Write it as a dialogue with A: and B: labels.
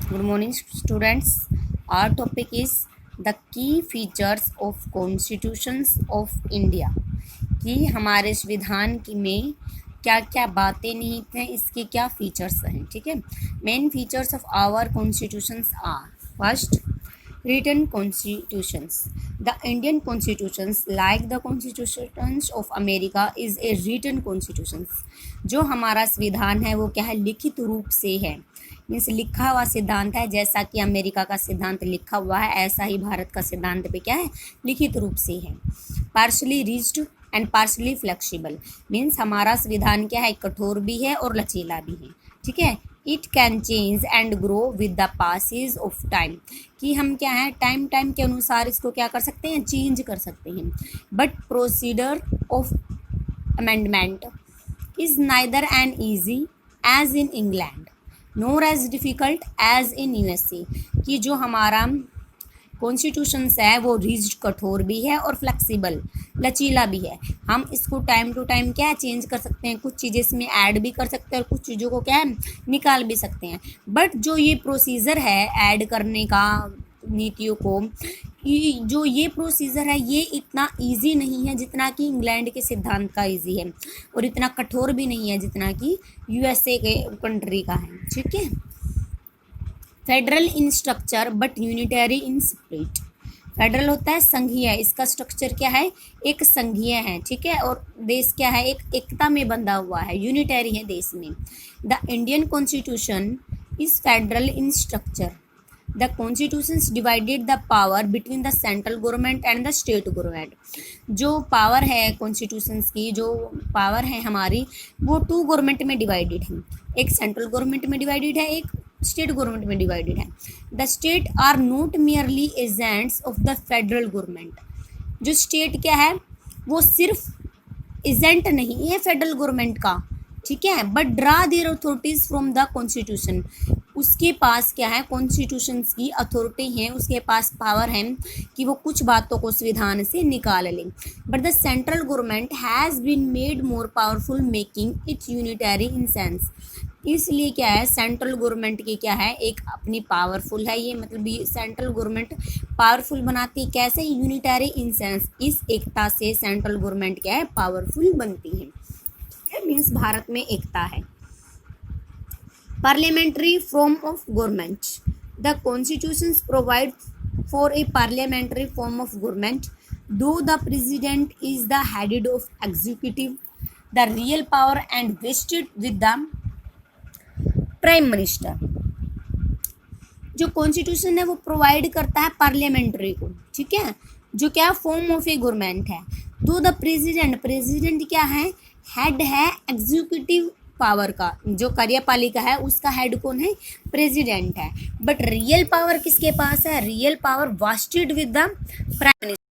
A: Good morning, students. Our topic is the key features of constitutions of India. कि हमारे संविधान की में क्या क्या बातें निहित हैं, इसके क्या फीचर्स हैं. ठीक है. Main features of our constitutions are: first, written constitutions. The Indian constitutions, like the constitutions of America, is a written constitutions. जो हमारा संविधान है वो क्या है, लिखित रूप से है. मीन्स लिखा हुआ सिद्धांत है. जैसा कि अमेरिका का सिद्धांत लिखा हुआ है, ऐसा ही भारत का सिद्धांत पे क्या है, लिखित रूप से है. Partially rigid and partially flexible. Means हमारा संविधान क्या है, कठोर भी है और लचीला भी है. ठीक है. It can change and grow with the passage of time. कि हम क्या है, टाइम के अनुसार इसको क्या कर सकते हैं, चेंज कर सकते हैं. But procedure of amendment is neither an easy as in England nor as difficult as in USA. कि जो हमारा कॉन्स्टिट्यूशंस है वो रिजिड, कठोर भी है और फ्लेक्सिबल, लचीला भी है. हम इसको टाइम टू टाइम क्या है, चेंज कर सकते हैं. कुछ चीज़ें इसमें ऐड भी कर सकते हैं और कुछ चीज़ों को क्या है, निकाल भी सकते हैं. बट जो ये प्रोसीजर है ऐड करने का नीतियों को, जो ये प्रोसीजर है ये इतना इजी नहीं है जितना कि इंग्लैंड के सिद्धांत का इजी है, और इतना कठोर भी नहीं है जितना कि यूएसए के कंट्री का है. ठीक है. Federal in structure but unitary in spirit. Federal होता है संघीय, इसका स्ट्रक्चर क्या है, एक संघीय है. ठीक है. और देश क्या है, एक एकता में बंधा हुआ है, यूनिटरी है देश में. The Indian constitution is federal in structure. The constitutions divided the power between the central government and the state government. जो पावर है कॉन्स्टिट्यूशंस की, जो पावर है हमारी, वो टू गवर्नमेंट में डिवाइडेड है. एक सेंट्रल गवर्नमेंट में डिवाइडेड है, एक स्टेट गवर्नमेंट में डिवाइडेड है. The states are not merely agents of the federal government. जो स्टेट क्या है, वो सिर्फ एजेंट नहीं है फेडरल गवर्नमेंट का. ठीक है. But draw their authorities from the constitution. उसके पास क्या है, कॉन्स्टिट्यूशंस की अथॉरिटी है, उसके पास पावर है कि वो कुछ बातों को संविधान से निकाल लें. But the central government has been made more powerful making it unitary in sense. इसलिए क्या है, सेंट्रल गवर्नमेंट की क्या है, एक अपनी पावरफुल है. ये मतलब ये सेंट्रल गवर्नमेंट पावरफुल बनाती है. कैसे, यूनिटरी इन सेंस. इस एकता से सेंट्रल गवर्नमेंट क्या है, पावरफुल बनती है. मीन्स भारत में एकता है. Parliamentary form of government. The constitutions provide for a parliamentary form of government. Though the president is the head of executive, the real power and vested with the prime minister. जो constitution है वो provide करता है parliamentary को. ठीक है. जो क्या फॉर्म ऑफ ए गवर्नमेंट है. तो द प्रेसिडेंट क्या है, हेड है एग्जीक्यूटिव पावर का. जो कार्यपालिका है उसका हेड कौन है, प्रेसिडेंट है. बट रियल पावर किसके पास है, real power wasted with the prime minister.